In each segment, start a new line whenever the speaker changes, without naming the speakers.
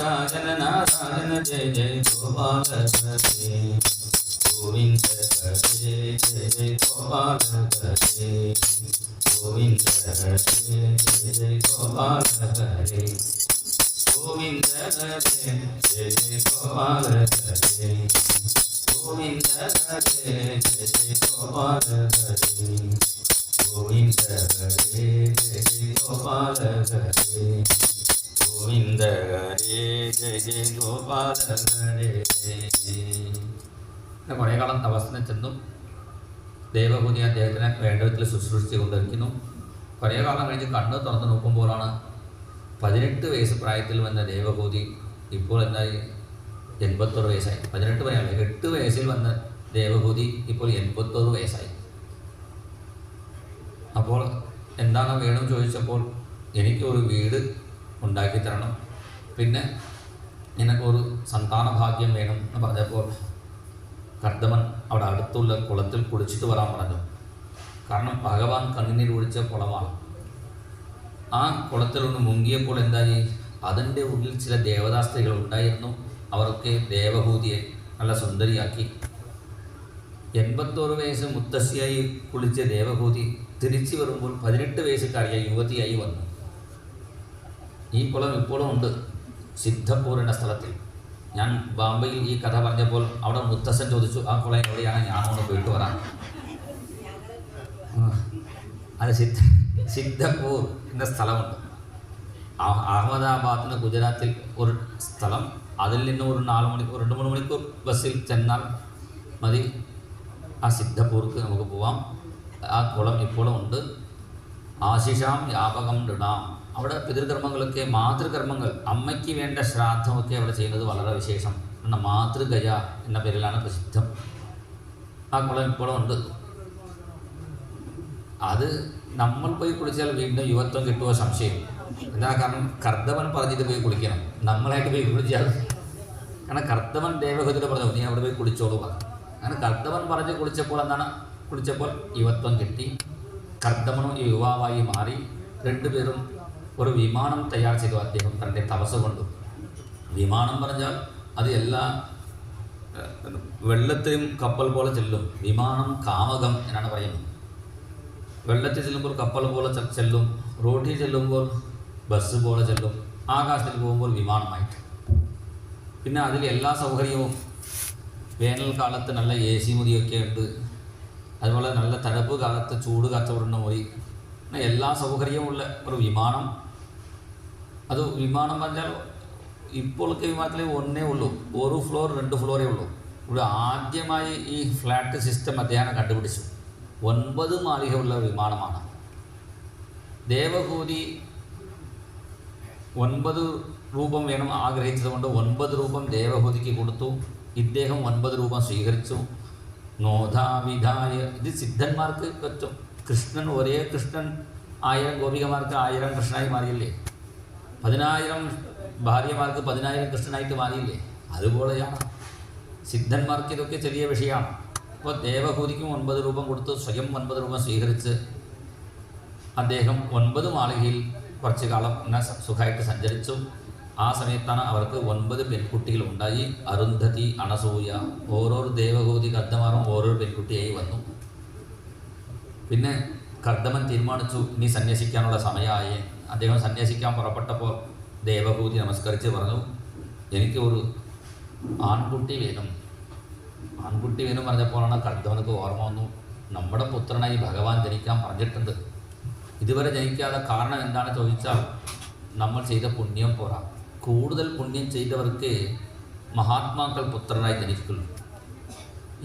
नारायण नारायण जय जय गोपाल हरे गोविंद हरे जय जय गोपाल हरे गोविंद हरे जय जय गोपाल हरे गोविंद हरे जय जय गोपाल हरे गोविंद हरे जय जय गोपाल हरे गोविंद हरे जय जय गोपाल हरे गोविंद हरे जय जय गोपाल हरे. കുറേ കാലം തപസ്സിനെ ചെന്നു. ദേവഹൂതി അദ്ദേഹത്തിനെ വേണ്ട വിധത്തിൽ ശുശ്രൂഷിച്ച് കൊണ്ടിരിക്കുന്നു. കുറേ കാലം കഴിഞ്ഞ് കണ്ണ് തുറന്ന് നോക്കുമ്പോഴാണ് 18 വയസ്സ് പ്രായത്തിൽ വന്ന ദേവഹൂതി ഇപ്പോൾ എന്തായി 81 വയസ്സായി. 18 വരെയല്ല, 8 വയസ്സിൽ വന്ന ദേവഹൂതി ഇപ്പോൾ 81 വയസ്സായി. അപ്പോൾ എന്താണ് വേണമെന്ന് ചോദിച്ചപ്പോൾ എനിക്കൊരു വീട് ഉണ്ടാക്കി തരണം, പിന്നെ നിനക്കൊരു സന്താന ഭാഗ്യം വേണം എന്ന് പറഞ്ഞപ്പോൾ കർദമൻ അവിടെ അടുത്തുള്ള കുളത്തിൽ കുളിച്ചിട്ട് വരാൻ പറഞ്ഞു. കാരണം ഭഗവാൻ കണ്ണിനീർ ഒഴിച്ച കുളമാണ്. ആ കുളത്തിലൊന്ന് മുങ്ങിയപ്പോൾ എന്തായി, അതിൻ്റെ ഉള്ളിൽ ചില ദേവതാസ്ത്രീകൾ ഉണ്ടായിരുന്നു. അവർക്ക് ദേവഹൂതിയെ നല്ല സുന്ദരിയാക്കി. 81 വയസ്സ് മുത്തശ്ശിയായി കുളിച്ച ദേവഹൂതി തിരിച്ചു വരുമ്പോൾ 18 വയസ്സുകാരിയ യുവതിയായി വന്നു. ഈ കുളം ഇപ്പോഴും ഉണ്ട് സിദ്ധപൂർ എന്ന സ്ഥലത്തിൽ. ഞാൻ ബാംബെയിൽ ഈ കഥ പറഞ്ഞപ്പോൾ അവിടെ മുത്തശ്ശൻ ചോദിച്ചു, ആ കുളം എവിടെയാണ്, ഞാനൊന്ന് പോയിട്ട് വരാം. അത് സിദ്ധപൂർ എന്ന സ്ഥലമുണ്ട്. അഹമ്മദാബാദിന് ഗുജറാത്തിൽ ഒരു സ്ഥലം. അതിൽ നിന്ന് ഒരു 4 മണിക്കൂർ 2-3 മണിക്കൂർ ബസ്സിൽ ചെന്നാൽ മതി. ആ സിദ്ധപൂർക്ക് നമുക്ക് പോവാം. ആ കുളം ഇപ്പോഴും ഉണ്ട്. ആശിഷാം വ്യാപകം ഇടാം. അവിടെ പിതൃകർമ്മങ്ങളൊക്കെ, മാതൃകർമ്മങ്ങൾ, അമ്മയ്ക്ക് വേണ്ട ശ്രാദ്ധമൊക്കെ അവിടെ ചെയ്യുന്നത് വളരെ വിശേഷം. എന്ന മാതൃഗയ എന്ന പേരിലാണ് പ്രസിദ്ധം. ആ കുളം ഇപ്പോഴും ഉണ്ട്. അത് നമ്മൾ പോയി കുളിച്ചാൽ വീണ്ടും യുവത്വം കിട്ടുമോ സംശയം. എന്താ കാരണം, കർദമൻ പറഞ്ഞിട്ട് പോയി കുളിക്കണം, നമ്മളായിട്ട് പോയി കുളിച്ചാൽ. കാരണം കർദമൻ ദേവഹൂതിയോട് പറഞ്ഞു, നീ അവിടെ പോയി കുളിച്ചോളൂ പറഞ്ഞു. അങ്ങനെ കർദമൻ പറഞ്ഞ് കുളിച്ചപ്പോൾ എന്താണ്, കുളിച്ചപ്പോൾ യുവത്വം കിട്ടി. കർദമനും യുവാവായി മാറി. രണ്ടുപേരും ഒരു വിമാനം തയ്യാർ ചെയ്തു അദ്ദേഹം തൻ്റെ തപസ് കൊണ്ടു. വിമാനം പറഞ്ഞാൽ അത് എല്ലാ വെള്ളത്തിലും കപ്പൽ പോലെ ചെല്ലും. വിമാനം കാമകം എന്നാണ് പറയുന്നത്. വെള്ളത്തിൽ ചെല്ലുമ്പോൾ കപ്പൽ പോലെ ചെല്ലും, റോഡിൽ ചെല്ലുമ്പോൾ ബസ് പോലെ ചെല്ലും, ആകാശത്തിൽ പോകുമ്പോൾ വിമാനമായിട്ട്. പിന്നെ അതിൽ എല്ലാ സൗകര്യവും, വേനൽക്കാലത്ത് നല്ല AC മുറിയൊക്കെ ഉണ്ട്, അതുപോലെ നല്ല തണുപ്പ് കാലത്ത് ചൂട് കച്ചവടം പോയി, എല്ലാ സൗകര്യമുള്ള ഒരു വിമാനം. അത് വിമാനം പറഞ്ഞാൽ ഇപ്പോഴൊക്കെ വിമാനത്തിൽ ഒന്നേ ഉള്ളൂ, ഒരു ഫ്ലോർ 2 ഫ്ലോറേ ഉള്ളൂ. ഇവിടെ ആദ്യമായി ഈ ഫ്ലാറ്റ് സിസ്റ്റം അദ്ദേഹം കണ്ടുപിടിച്ചു. 9 മാളികയുള്ള വിമാനമാണ്. ദേവഹൂതി 9 രൂപം വേണം ആഗ്രഹിച്ചതുകൊണ്ട് 9 രൂപം ദേവഹൂതിക്ക് കൊടുത്തു. ഇദ്ദേഹം 9 രൂപം സ്വീകരിച്ചു. നോധാവിധായ, ഇത് സിദ്ധന്മാർക്ക് പറ്റും. കൃഷ്ണൻ, ഒരേ കൃഷ്ണൻ 1000 ഗോപികമാർക്ക് 1000 കൃഷ്ണനായി മാറിയില്ലേ? 10,000 ഭാര്യമാർക്ക് 10,000 കൃഷ്ണനായിട്ട് മാറിയില്ലേ? അതുപോലെയാണ് സിദ്ധന്മാർക്ക് ഇതൊക്കെ ചെറിയ വിഷയമാണ്. അപ്പോൾ ദേവഹൂതിക്കും 9 രൂപം കൊടുത്ത് സ്വയം 9 രൂപം സ്വീകരിച്ച് അദ്ദേഹം 9 മാളികയിൽ കുറച്ച് കാലം സുഖമായിട്ട് സഞ്ചരിച്ചു. ആ സമയത്താണ് അവർക്ക് 9 പെൺകുട്ടികളുണ്ടായി. അരുന്ധതി, അനസൂയ, ഓരോ ദേവഹൂതി കർദമാരും ഓരോ പെൺകുട്ടിയായി വന്നു. പിന്നെ കർദമൻ തീരുമാനിച്ചു, ഇനി സന്യസിക്കാനുള്ള സമയമായി. അദ്ദേഹം സന്യസിക്കാൻ പുറപ്പെട്ടപ്പോൾ ദേവഹൂതി നമസ്കരിച്ച് പറഞ്ഞു, എനിക്ക് ഒരു ആൺകുട്ടി വേണം. ആൺകുട്ടി വേണം പറഞ്ഞപ്പോഴാണ് കർദമനക്ക് ഓർമ്മ വന്നു, നമ്മുടെ പുത്രനായി ഭഗവാൻ ജനിക്കാൻ പറഞ്ഞിട്ടുണ്ട്. ഇതുവരെ ജനിക്കാതെ കാരണം എന്താണ് ചോദിച്ചാൽ, നമ്മൾ ചെയ്ത പുണ്യം പോരാ. കൂടുതൽ പുണ്യം ചെയ്തവർക്ക് മഹാത്മാക്കൾ പുത്രനായി ജനിക്കുള്ളൂ.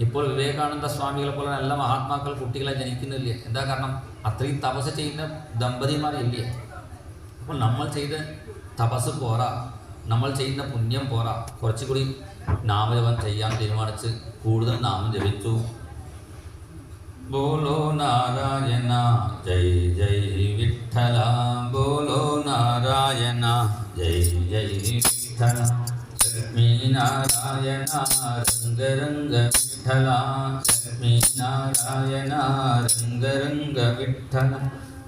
ഇപ്പോൾ വിവേകാനന്ദ സ്വാമികളെ പോലെ നല്ല മഹാത്മാക്കൾ കുട്ടികളെ ജനിക്കുന്നില്ലേ? എന്താ കാരണം, അത്രയും തപസ് ചെയ്യുന്ന ദമ്പതിമാരില്ലേ? അപ്പോൾ നമ്മൾ ചെയ്ത തപസ് പോരാ, നമ്മൾ ചെയ്യുന്ന പുണ്യം പോരാ. കുറച്ചുകൂടി നാമജപം ചെയ്യാൻ തീരുമാനിച്ച് കൂടുതൽ നാമം ജപിച്ചു. ബോലോ നാരായണ ജയ് ജയ് വിഠല, ബോലോ നാരായണ ജയ് ജയ് വിഠല, ലക്ഷ്മീ നാരായണ രംഗ രംഗ വിഠല, ലക്ഷ്മീ നാരായണ രംഗ രംഗ വിഠല,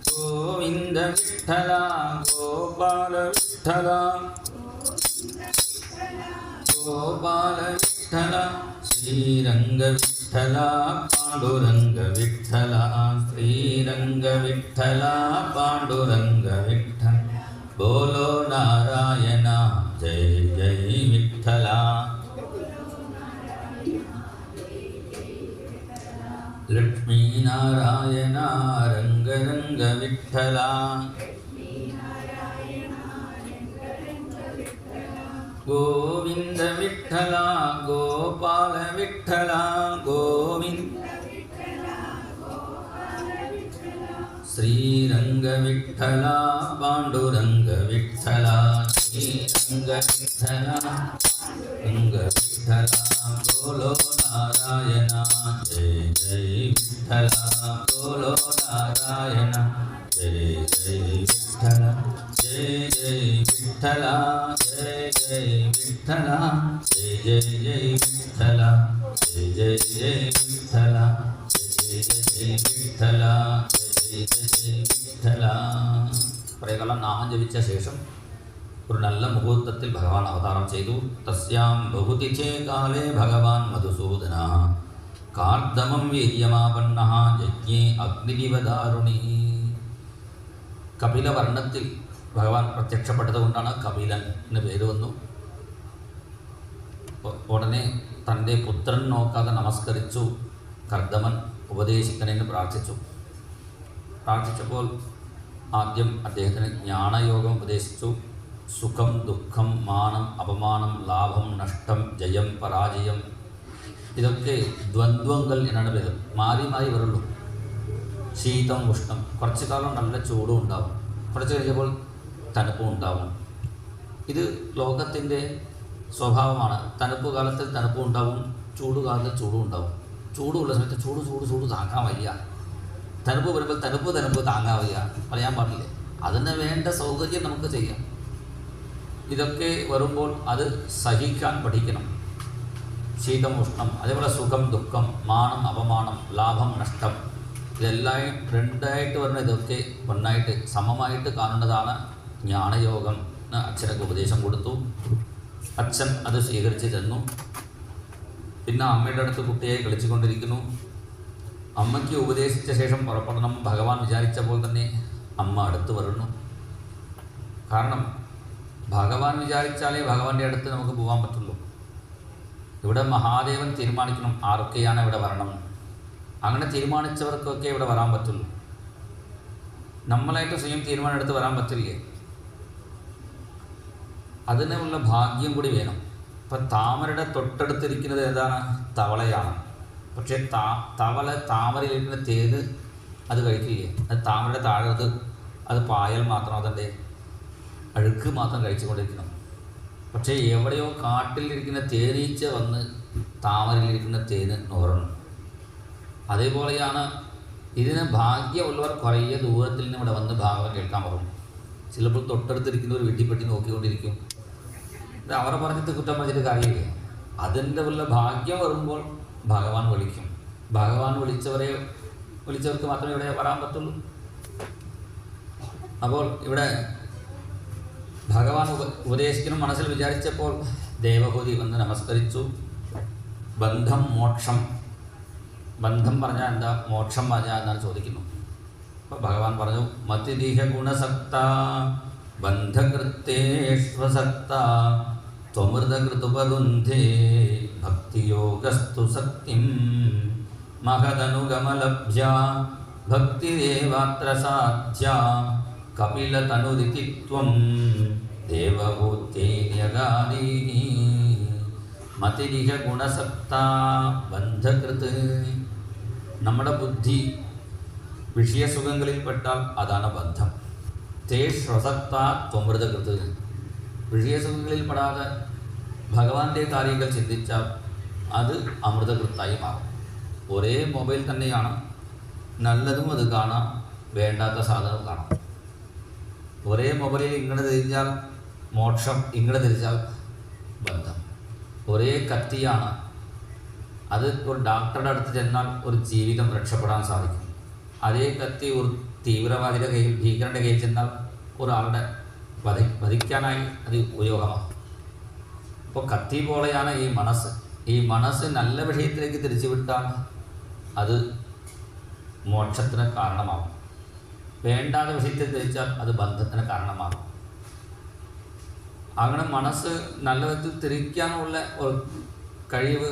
ഗോവിന്ദ വിഠല ഗോപാല വിഠല. गोपाल विठ्ठल श्रीरंग विठ्ठल पांडुरंग विठ्ठल श्रीरंग विठ्ठल पांडुरंग विठ्ठल बोलो नारायण जय जय विठ्ठल लक्ष्मी नारायण रंग रंग विठ्ठल गोविंद विठ्ठल गोपाल विठ्ठल गोविंद श्रीरंग विठ्ठल पांडुरंग विठ्ठल श्रीरंग विठ्ठल रंग विठ्ठल बोलो नारायण जय जय विठ्ठल बोलो नारायण जय जय विठ्ठल जय जय विठ्ठल जय जय विठ्ठल जय जय जय विठ्ठल जय जय जय विठ्ठल जय जय विठ्ठल जय जय വിഠല. കുറേ കാലം നാമം ജപിച്ച ശേഷം ഒരു നല്ല മുഹൂർത്തത്തിൽ ഭഗവാൻ അവതാരം ചെയ്തു. തസ്യാം ബഹുതിഥേ കാലേ ഭഗവാൻ മധുസൂദന കാർദമം വീര്യമാപന്ന യജ്ഞേ അഗ്നിവിവദാരുണി. കപിലവർണ്ണത്തിൽ ഭഗവാൻ പ്രത്യക്ഷപ്പെട്ടതുകൊണ്ടാണ് കപിലൻ എന്ന് പേര് വന്നു. ഉടനെ തൻ്റെ പുത്രൻ നോക്കാതെ നമസ്കരിച്ചു. കർദമൻ ഉപദേശിക്കണമെന്ന് പ്രാർത്ഥിച്ചപ്പോൾ ആദ്യം അദ്ദേഹത്തിന് ജ്ഞാനയോഗം ഉപദേശിച്ചു. സുഖം, ദുഃഖം, മാനം, അപമാനം, ലാഭം, നഷ്ടം, ജയം, പരാജയം, ഇതൊക്കെ ദ്വന്ദ്വങ്ങൾ എന്നാണ് പേര്. മാറി മാറി വരുള്ളൂ. ശീതം, ഉഷ്ണം, കുറച്ചു കാലം നല്ല ചൂടും ഉണ്ടാവും, കുറച്ച് കഴിഞ്ഞപ്പോൾ തണുപ്പും ഉണ്ടാവും. ഇത് ലോകത്തിൻ്റെ സ്വഭാവമാണ്. തണുപ്പ് കാലത്ത് തണുപ്പും ഉണ്ടാവും, ചൂട് കാലത്ത് ചൂടും ഉണ്ടാവും. ചൂടുള്ള സമയത്ത് ചൂട് താങ്ങാൻ വയ്യ. തണുപ്പ് വരുമ്പോൾ തണുപ്പ് താങ്ങാൻ വയ്യ പറയാൻ പാടില്ല. അതിന് വേണ്ട സൗകര്യം നമുക്ക് ചെയ്യാം. ഇതൊക്കെ വരുമ്പോൾ അത് സഹിക്കാൻ പഠിക്കണം. ശീതം, ഉഷ്ണം, അതേപോലെ സുഖം, ദുഃഖം, മാനം, അപമാനം, ലാഭം, നഷ്ടം, ഇതെല്ലാം രണ്ടായിട്ട് വരുന്ന ഇതൊക്കെ ഒന്നായിട്ട് സമമായിട്ട് കാണേണ്ടതാണ് ജ്ഞാനയോഗം എന്ന് അച്ഛനൊക്കെ ഉപദേശം കൊടുത്തു. അച്ഛൻ അത് സ്വീകരിച്ച് ചെന്നു. പിന്നെ അമ്മയുടെ അടുത്ത് കുട്ടിയായി കളിച്ചുകൊണ്ടിരിക്കുന്നു. അമ്മയ്ക്ക് ഉപദേശിച്ച ശേഷം പുറപ്പെടണം ഭഗവാൻ വിചാരിച്ചപ്പോൾ തന്നെ അമ്മ അടുത്ത് വരുന്നു. കാരണം ഭഗവാൻ വിചാരിച്ചാലേ ഭഗവാന്റെ അടുത്ത് നമുക്ക് പോകാൻ പറ്റുള്ളൂ. ഇവിടെ മഹാദേവൻ തീരുമാനിക്കണം ആരൊക്കെയാണ് ഇവിടെ വരണം. അങ്ങനെ തീരുമാനിച്ചവർക്കൊക്കെ ഇവിടെ വരാൻ പറ്റുള്ളൂ. നമ്മളായിട്ട് സ്വയം തീരുമാനം എടുത്ത് വരാൻ പറ്റില്ലേ? അതിനുള്ള ഭാഗ്യം കൂടി വേണം. ഇപ്പം താമരയുടെ തൊട്ടടുത്തിരിക്കുന്നത് ഏതാണ്? തവളയാണ്. പക്ഷേ താമരയിലിരിക്കുന്ന തേന് അത് കഴിക്കില്ലേ? അത് താമരയുടെ താഴെ അത് പായൽ മാത്രം, അതിൻ്റെ അഴുക്ക് മാത്രം കഴിച്ചുകൊണ്ടിരിക്കണം. പക്ഷേ എവിടെയോ കാട്ടിലിരിക്കുന്ന തേനീച്ച വന്ന് താമരയിലിരിക്കുന്ന തേന് നുകരണം. അതേപോലെയാണ് ഇതിന് ഭാഗ്യമുള്ളവർ കുറേ ദൂരത്തിൽ നിന്ന് ഇവിടെ വന്ന് ഭാഗവതം കേൾക്കാൻ പറയും. ചിലപ്പോൾ തൊട്ടടുത്തിരിക്കുന്നവർ വീട്ടിൽപ്പെട്ടി നോക്കിക്കൊണ്ടിരിക്കും. ഇത് അവരെ പറഞ്ഞിട്ട് കുറ്റം പറഞ്ഞിട്ട് കാര്യമില്ല. അതിൻ്റെ വല്ല ഭാഗ്യം വരുമ്പോൾ ഭഗവാൻ വിളിക്കും. ഭഗവാൻ വിളിച്ചവർക്ക് മാത്രമേ ഇവിടെ വരാൻ പറ്റുള്ളൂ. അപ്പോൾ ഇവിടെ ഭഗവാൻ ഉപദേശിക്കണം മനസ്സിൽ വിചാരിച്ചപ്പോൾ ദേവഹൂതി വന്ന് നമസ്കരിച്ചു. ബന്ധം, മോക്ഷം. ബന്ധം പറഞ്ഞാൽ എന്താ, മോക്ഷം പറഞ്ഞാൽ എന്നാണ് ചോദിക്കുന്നു. അപ്പോൾ ഭഗവാൻ പറഞ്ഞു, മതിരിഹ ഗുണസക്ത ബന്ധകൃത്തേഷ്വസക്ത ത്വമൃതകൃതുപരുന്ധേ ഭക്തിയോഗസ്തു സക്തിം മഹദനുഗമലഭ്യ ഭക്തിരേവാത്ര സാധ്യ കപിലതനുരിതി ത്വം ദേവഭൂത്യൈര്യഗാദീനി. മതിരിഹ ഗുണസക്ത ബന്ധകൃത്. നമ്മുടെ ബുദ്ധി വിഷയസുഖങ്ങളിൽപ്പെട്ടാൽ അതാണ് ബന്ധം. തേ ശ്വസക്ത ത്വമൃതകൃത്. വിഷയസുഖങ്ങളിൽ പെടാതെ ഭഗവാന്റെ കാര്യങ്ങൾ ചിന്തിച്ചാൽ അത് അമൃതകൃത്തായി മാറും. ഒരേ മൊബൈൽ തന്നെയാണ്, നല്ലതും അത് കാണാം, വേണ്ടാത്ത സാധനവും കാണാം. ഒരേ മൊബൈലിൽ ഇങ്ങോട്ട് തിരിച്ചാൽ മോക്ഷം, ഇങ്ങോട്ട് തിരിച്ചാൽ ബന്ധം. ഒരേ കത്തിയാണ്, അത് ഒരു ഡോക്ടറുടെ അടുത്ത് ചെന്നാൽ ഒരു ജീവിതം രക്ഷപ്പെടാൻ സാധിക്കും. അതേ കത്തി ഒരു തീവ്രവാദിയുടെ കയ്യിൽ, ഭീകരൻ്റെ കയ്യിൽ ചെന്നാൽ ഒരാളുടെ വധിക്കാനായി അത് ഉപയോഗമാണ്. അപ്പോൾ കത്തി പോലെയാണ് ഈ മനസ്സ്. ഈ മനസ്സ് നല്ല വിഷയത്തിലേക്ക് തിരിച്ചുവിട്ടാൽ അത് മോക്ഷത്തിന് കാരണമാകും. വേണ്ടാത്ത വിഷയത്തിൽ തിരിച്ചാൽ അത് ബന്ധത്തിന് കാരണമാകും. അങ്ങനെ മനസ്സ് നല്ല വിധത്തിൽ തിരിക്കാനുള്ള ഒരു കഴിവ്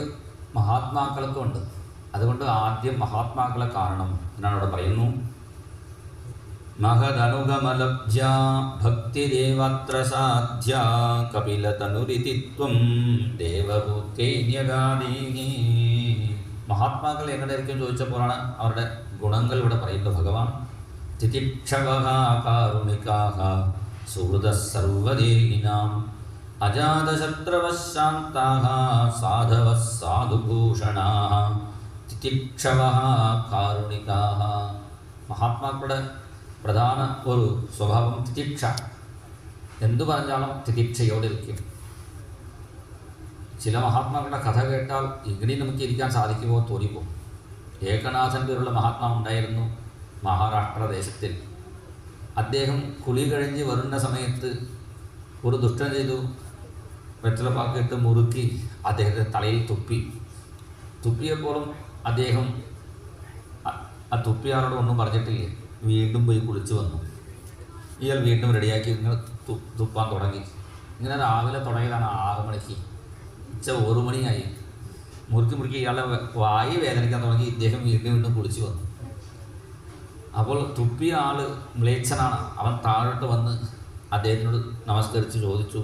മഹാത്മാക്കൾക്കുണ്ട്. അതുകൊണ്ട് ആദ്യം മഹാത്മാക്കളെ കാണണം എന്നാണ് ഇവിടെ പറയുന്നു. മഹദനുഗമലബ്ധ്യ ഭക്തിദേവത്ര സാധ്യ കപിലതനുരിതിത്വം ദേവഭൂത്യൈന്യഗാദീനി. മഹാത്മാക്കൾ എങ്ങനെയായിരിക്കും ചോദിച്ചപ്പോഴാണ് അവരുടെ ഗുണങ്ങൾ ഇവിടെ പറയുന്നത് ഭഗവാൻ. തിതിക്ഷവഃ കാരുണികാഃ സുഹൃദഃ സർവദേഹിനാം അജാതശത്രവഃ ശാന്താഃ സാധവഃ സാധുഭൂഷണാഃ. തിതിക്ഷവഃ കാരുണികാഃ. മഹാത്മാക്കളുടെ പ്രധാന ഒരു സ്വഭാവം തിതിക്ഷ. എന്തു പറഞ്ഞാലും തിതിക്ഷയോടിരിക്കും. ചില മഹാത്മാക്കളുടെ കഥ കേട്ടാൽ ഇങ്ങനെ നമുക്ക് ഇരിക്കാൻ സാധിക്കുമോ തോന്നിപ്പോ. ഏകനാഥൻ പേരുള്ള മഹാത്മാ ഉണ്ടായിരുന്നു മഹാരാഷ്ട്ര ദേശത്തിൽ. അദ്ദേഹം കുളി കഴിഞ്ഞ് വരുന്ന സമയത്ത് ഒരു ദുഷ്ടൻ ചെയ്തു. വെറ്റിലപ്പാക്കിട്ട് മുറുക്കി അദ്ദേഹത്തെ തലയിൽ തുപ്പിയപ്പോഴും അദ്ദേഹം ആ തുപ്പിയാളോട് ഒന്നും പറഞ്ഞിട്ടില്ല. വീണ്ടും പോയി കുളിച്ച് വന്നു. ഇയാൾ വീണ്ടും റെഡിയാക്കി ഇങ്ങനെ തുപ്പാൻ തുടങ്ങി. ഇങ്ങനെ രാവിലെ തുടങ്ങിയതാണ് 6 മണിക്ക്. ഉച്ച 1 മണിയായി. മുറുക്കി ഇയാളുടെ വായി വേദനിക്കാൻ തുടങ്ങി. ഇദ്ദേഹം വീണ്ടും കുളിച്ച് വന്നു. അപ്പോൾ തുപ്പിയ ആൾ മ്ലേച്ഛനാണ്. അവൻ താഴോട്ട് വന്ന് അദ്ദേഹത്തിനോട് നമസ്കരിച്ച് ചോദിച്ചു,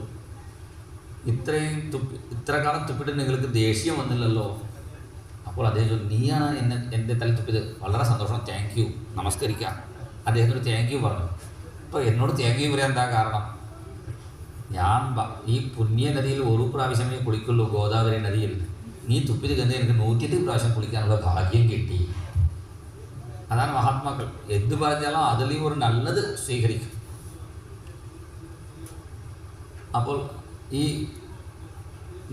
ഇത്ര കാലം തുപ്പിട്ട് നിങ്ങൾക്ക് ദേഷ്യം വന്നില്ലല്ലോ. അപ്പോൾ അദ്ദേഹം ചോദിച്ചു, നീയാണ് എൻ്റെ തല തുപ്പിയത്, വളരെ സന്തോഷം, താങ്ക് യു, നമസ്കരിക്കാം. അദ്ദേഹത്തിനോട് താങ്ക് യു പറഞ്ഞു. അപ്പോൾ എന്നോട് താങ്ക് യു പറയാൻ എന്താ കാരണം? ഞാൻ ഈ പുണ്യ നദിയിൽ 1 പ്രാവശ്യമേ കുളിക്കുള്ളൂ, ഗോദാവരി നദിയിൽ. നീ തുപ്പിയത് കണ്ട് എനിക്ക് 108 പ്രാവശ്യം കുളിക്കാനുള്ള ഭാഗ്യം കിട്ടി. അതാണ് മഹാത്മാക്കൾ. എന്ത് പറഞ്ഞാലും അതിൽ ഒരു നല്ലത് സ്വീകരിക്കും. അപ്പോൾ ഈ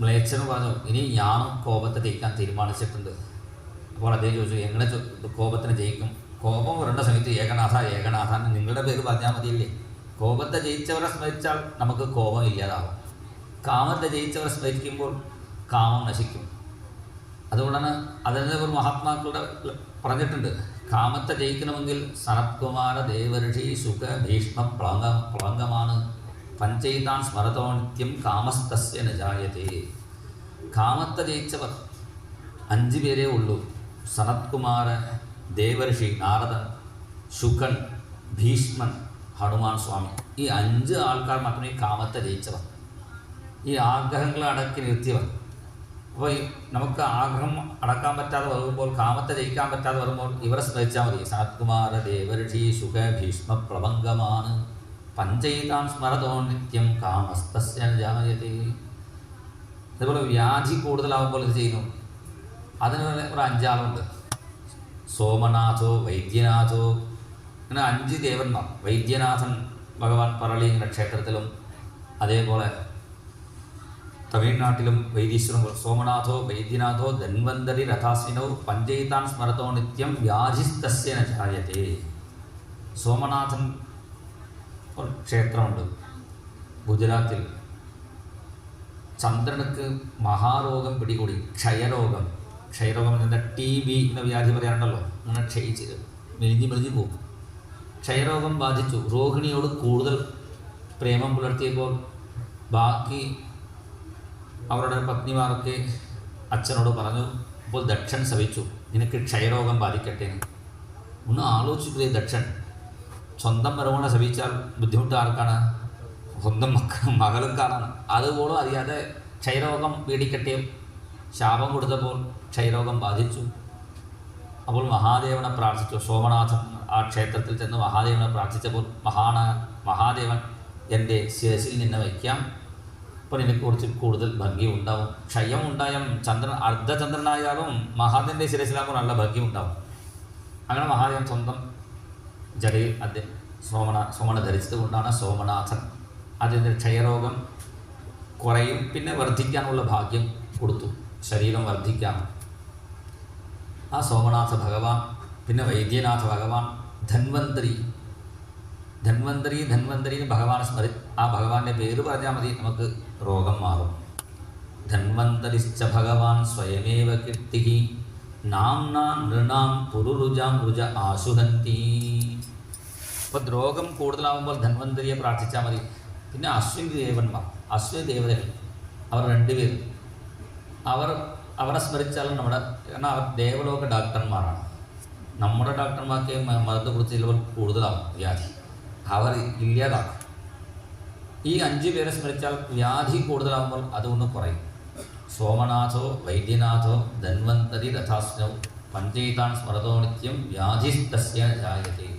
മ്ലേച്ഛന് പറഞ്ഞു, ഇനി ഞാനും കോപത്തെ ജയിക്കാൻ തീരുമാനിച്ചിട്ടുണ്ട്. അപ്പോൾ അദ്ദേഹം ചോദിച്ചു, എങ്ങനെ കോപത്തിന് ജയിക്കും? കോപം വരേണ്ട സമയത്ത് ഏകനാഥ നിങ്ങളുടെ പേര് പറഞ്ഞാൽ മതിയല്ലേ. കോപത്തെ ജയിച്ചവരെ സ്മരിച്ചാൽ നമുക്ക് കോപം ഇല്ലാതാവും. കാമത്തെ ജയിച്ചവരെ സ്മരിക്കുമ്പോൾ കാമം നശിക്കും. അതുകൊണ്ടാണ് അതിന് ഒരു മഹാത്മാക്കളുടെ പറഞ്ഞിട്ടുണ്ട്, കാമത്തെ ജയിക്കണമെങ്കിൽ സനത്കുമാര ദേവർഷി സുഖ ഭീഷ്മ പ്ലവങ്കമാണ് പഞ്ചൈതാൻ സ്മരതോ നിത്യം കാമസ്തസ്യ നജായതേ. കാമത്തെ ജയിച്ചവർ 5 പേരേ ഉള്ളൂ. സനത്കുമാര, ദേവർഷി നാരദൻ, ശുകൻ, ഭീഷ്മൻ, ഹനുമാൻ സ്വാമി. ഈ 5 ആൾക്കാർ മാത്രമേ കാമത്തെ ജയിച്ചവർ, ഈ ആഗ്രഹങ്ങളെ അടക്കി നിർത്തിയവർ. അപ്പോൾ നമുക്ക് ആഗ്രഹം അടക്കാൻ പറ്റാതെ വരുമ്പോൾ, കാമത്തെ ജയിക്കാൻ പറ്റാതെ വരുമ്പോൾ ഇവരെ സ്മരിച്ചാൽ മതി. സനത്കുമാര ദേവർഷി സുഖ ഭീഷ്മ പ്ലവങ്കമാണ് പഞ്ചൈതാൻ സ്മരതോ നിത്യം കാമസ്തസ്യ ജായതേ. അതുപോലെ വ്യാധി കൂടുതലാകുമ്പോൾ ഇത് ചെയ്യുന്നു. അതിന് ഒരു 5 ആളുണ്ട്. സോമനാഥോ, വൈദ്യനാഥോ, അങ്ങനെ 5 ദേവന്മാർ. വൈദ്യനാഥൻ ഭഗവാൻ പറളീങ്കര ക്ഷേത്രത്തിലും, അതേപോലെ തമിഴ്നാട്ടിലും വൈദീശ്വരം. സോമനാഥോ വൈദ്യനാഥോ ധന്വന്തരി രഥാസ്വിനോ പഞ്ചൈതാൻ സ്മരതോ നിത്യം വ്യാധിസ്തസ്യ ജായതേ. സോമനാഥൻ ഒരു ക്ഷേത്രമുണ്ട് ഗുജറാത്തിൽ. ചന്ദ്രനക്ക് മഹാരോഗം പിടികൂടി, ക്ഷയരോഗം എന്ന TB എന്ന വ്യാധി പറയാറുണ്ടല്ലോ. അങ്ങനെ ക്ഷയിച്ച് മെലിഞ്ഞ് പോകും. ക്ഷയരോഗം ബാധിച്ചു. രോഹിണിയോട് കൂടുതൽ പ്രേമം പുലർത്തിയപ്പോൾ ബാക്കി അവരുടെ പത്നിമാരൊക്കെ അച്ഛനോട് പറഞ്ഞു. അപ്പോൾ ദക്ഷൻ ശപിച്ചു, നിനക്ക് ക്ഷയരോഗം ബാധിക്കട്ടെ. ഒന്ന് ആലോചിച്ചിട്ടേ ദക്ഷൻ സ്വന്തം മരുമകളെ ശപിച്ചാൽ ബുദ്ധിമുട്ട് ആർക്കാണ്? സ്വന്തം മകൾക്കാണ്. അതുപോലും അറിയാതെ ക്ഷയരോഗം പീഡിക്കട്ടെ ശാപം കൊടുത്തപ്പോൾ ക്ഷയരോഗം ബാധിച്ചു. അപ്പോൾ മഹാദേവനെ പ്രാർത്ഥിച്ചു. സോമനാഥൻ ആ ക്ഷേത്രത്തിൽ ചെന്ന് മഹാദേവനെ പ്രാർത്ഥിച്ചപ്പോൾ മഹാദേവൻ എൻ്റെ ശിരസിൽ നിന്നെ വയ്ക്കാം, അപ്പോൾ നിനക്കുറിച്ച് കൂടുതൽ ഭംഗി ഉണ്ടാവും. ക്ഷയം ഉണ്ടായാലും അർദ്ധചന്ദ്രനായാലും മഹാദേവൻ്റെ ശിരസിലാകുമ്പോൾ നല്ല ഭംഗി ഉണ്ടാവും. അങ്ങനെ മഹാദേവൻ സ്വന്തം ജടയിൽ അദ്ദേഹം സോമന ധരിച്ചത് കൊണ്ടാണ് സോമനാഥൻ. അതിൻ്റെ ക്ഷയരോഗം കുറയും, പിന്നെ വർദ്ധിക്കാനുള്ള ഭാഗ്യം കൊടുത്തു, ശരീരം വർദ്ധിക്കാം. ആ സോമനാഥ ഭഗവാൻ, പിന്നെ വൈദ്യനാഥ ഭഗവാൻ, ധന്വന്തരി ഭഗവാനെ ആ ഭഗവാന്റെ പേര് പറഞ്ഞാൽ മതി, നമുക്ക് രോഗം മാറും. ധന്വന്തരിശ്ച ഭഗവാൻ സ്വയമേവ കീർത്തിഃ നാംനാ നൃണാം പുരുരുജാം രുജ ആശുഹന്തി. അപ്പോൾ രോഗം കൂടുതലാകുമ്പോൾ ധന്വന്തരിയെ പ്രാർത്ഥിച്ചാൽ മതി. പിന്നെ അശ്വിനി ദേവന്മാർ, അശ്വിനി ദേവതകൾ, അവർ രണ്ടുപേരും അവരെ സ്മരിച്ചാലും നമ്മുടെ, കാരണം അവർ ദേവലോക ഡോക്ടർമാരാണ്. നമ്മുടെ ഡോക്ടർമാർക്ക് മരുന്ന് കുറിച്ച് ചിലപ്പോൾ കൂടുതലാവും വ്യാധി, അവർ ഇല്ലാതാക്കും. ഈ 5 പേരെ സ്മരിച്ചാൽ വ്യാധി കൂടുതലാകുമ്പോൾ അതൊന്ന് കുറയും. സോമനാഥോ വൈദ്യനാഥോ ധന്വന്തരി രഥാസ്നോ പഞ്ചൈതാൻ സ്മരതോ നിത്യം വ്യാധിസ്തസ്യ ജായതേ.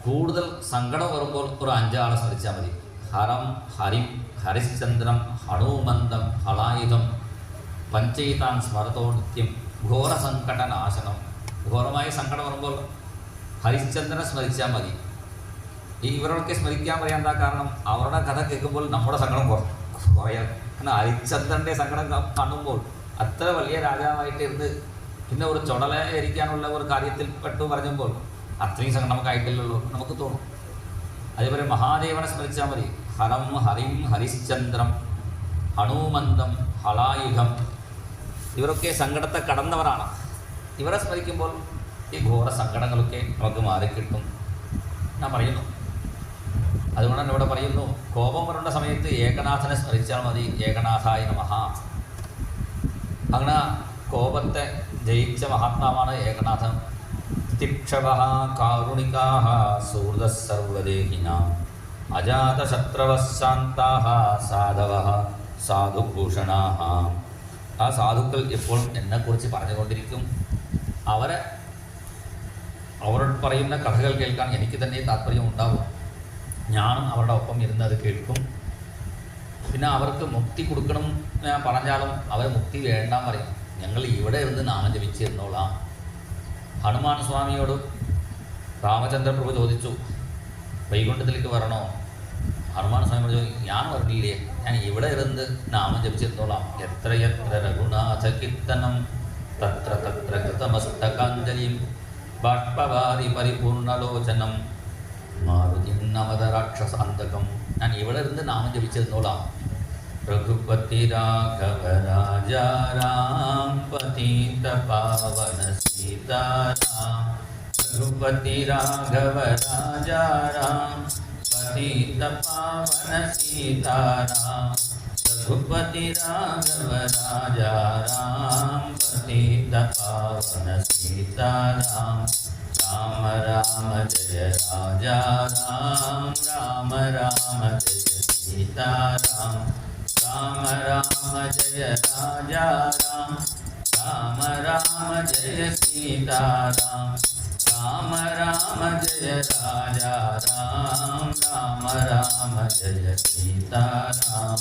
കൂടുതൽ സങ്കടം വരുമ്പോൾ ഒരു 5 ആളെ സ്മരിച്ചാൽ മതി. ഹരം ഹരിം ഹരിശ്ചന്ദ്രം ഹണൂമന്തം ഹളായുധം പഞ്ചൈതാൻ സ്മരതോ നിത്യം ഘോരസങ്കടനാശനം. ഘോരമായ സങ്കടം വരുമ്പോൾ ഹരിശ്ചന്ദ്രനെ സ്മരിച്ചാൽ മതി. ഇവരൊക്കെ സ്മരിക്കാൻ പറയാൻ എന്താ കാരണം? അവരുടെ കഥ കേൾക്കുമ്പോൾ നമ്മുടെ സങ്കടം കുറയാം. കാരണം ഹരിശ്ചന്ദ്രൻ്റെ സങ്കടം കാണുമ്പോൾ അത്ര വലിയ രാജാവായിട്ടിരുന്ന് പിന്നെ ഒരു ചുടല എരിക്കാനുള്ള ഒരു കാര്യത്തിൽ പെട്ടു പറഞ്ഞപ്പോൾ അത്രയും സങ്കടം നമുക്കായിട്ടില്ലല്ലോ നമുക്ക് തോന്നും. അതേപോലെ മഹാദേവനെ സ്മരിച്ചാൽ മതി. ഹരം ഹരിം ഹരിശ്ചന്ദ്രം ഹണൂമന്തം ഹളായുധം. ഇവരൊക്കെ സങ്കടത്തെ കടന്നവരാണ്. ഇവരെ സ്മരിക്കുമ്പോൾ ഈ ഘോര സങ്കടങ്ങളൊക്കെ നമുക്ക് മാറിക്കിട്ടും ഞാൻ പറയുന്നു. അതുകൊണ്ടാണ് ഇവിടെ പറയുന്നു, കോപം വരേണ്ട സമയത്ത് ഏകനാഥനെ സ്മരിച്ചാൽ മതി. ഏകനാഥായ നമഃ. അങ്ങനെ കോപത്തെ ജയിച്ച മഹാത്മാവാണ് ഏകനാഥൻ. തിക്ഷവഃ കാരുണികാഃ സുഹൃദഃ സർവദേഹിനാം അജാതശത്രവഃ ശാന്താഃ സാധവഃ സാധുഭൂഷണാഃ. ആ സാധുക്കൾ എപ്പോഴും എന്നെക്കുറിച്ച് പറഞ്ഞുകൊണ്ടിരിക്കും. അവരോട് പറയുന്ന കഥകൾ കേൾക്കാൻ എനിക്ക് തന്നെ താല്പര്യം ഉണ്ടാവും. ഞാനും അവരുടെ ഒപ്പം ഇരുന്നത് കേൾക്കും. പിന്നെ അവർക്ക് മുക്തി കൊടുക്കണം ഞാൻ പറഞ്ഞാലും അവർ മുക്തി വേണ്ടാൻ പറയും. ഞങ്ങൾ ഇവിടെ ഇരുന്ന് നാമം ജപിച്ചിരുന്നോളാം. ഹനുമാൻ സ്വാമിയോട് രാമചന്ദ്രപ്രഭു ചോദിച്ചു, വൈകുണ്ഠത്തിലേക്ക് വരണോ? ഹനുമാൻ സ്വാമിയോട് ചോദിച്ചു, ഞാൻ വരില്ലേ, ഞാൻ ഇവിടെ ഇരുന്ന് നാമം ജപിച്ചിരുന്നോളാം. എത്ര എത്ര രഘുനാഥ കീർത്തനം തത്ര തത്ര കൃതമസ്തകാഞ്ജലിം ബാഷ്പവാരി പരിപൂർണലോചനം മാരുതിന്നമത രാക്ഷസാന്തകം. ഞാൻ ഇവിടെ ഇരുന്ന് നാമം ജപിച്ചിരുന്നോളാം. രഘുപതി രാഘവ രാജാരാം പതിത പാവന സീതാരാം. രഘുപതി രാഘവ രാജാരാം പതിത പാവന സീതാരാം. രഘുപതി രാഘവ രാജാരാം പതിത പാവന സീതാരാം. രാമ രാമ ജയ രാജാ രാം. രാമ രാമ ജയ സീതാരാം. രാമ രാമ ജയ രാജാ രാം. രാമ രാമ ജയ സീതാരാം. രാമ രാമ ജയ രാജാ രാം. രാമ രാമ ജയ സീതാരാം.